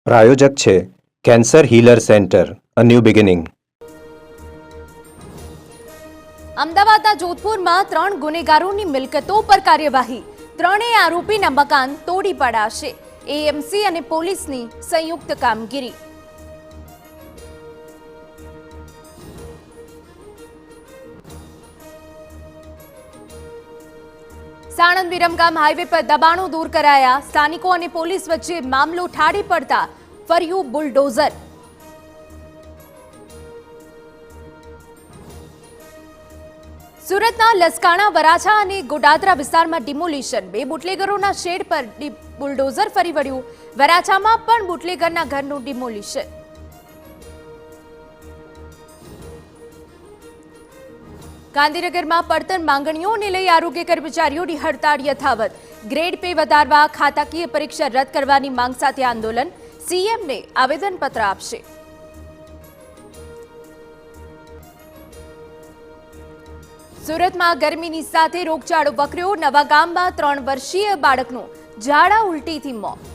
પ્રાયોજક છે cancer healer centre, a new beginning. અમદાવાદના જોધપુરમાં 3 ગુનેગારોની મિલકતો પર કાર્યવાહી. ત્રણેય આરોપીના મકાન તોડી પાડાશે. એએમસી અને પોલીસની સંયુક્ત કામગીરી. સાણંદ વિરમગામ હાઈવે પર દબાણો દૂર કરાયા. સ્થાનિકો અને પોલીસ વચ્ચે મામલો ઠાડી પડતા ફર્યું બુલડોઝર. સુરતના લસકાણા, વરાછા અને ગોડાદરા વિસ્તારમાં ડિમોલિશન. 2 બુટલેગરોના શેડ પર બુલડોઝર ફરી વળ્યું. વરાછામાં પણ બુટલેગરના ઘરનું ડિમોલિશન. ગાંધીનગરમાં પડતર માંગણીઓને લઈ આરોગ્ય કર્મચારીઓની હડતાળ યથાવત. ગ્રેડ પે વધારવા, ખાતાકીય પરીક્ષા રદ કરવાની માંગ સાથે આંદોલન. સીએમને આવેદનપત્ર આપશે. સુરતમાં ગરમીની સાથે રોગચાળો વકર્યો. નવા ગામમાં 3 વર્ષીય બાળકનું ઝાડા ઉલટીથી મોત.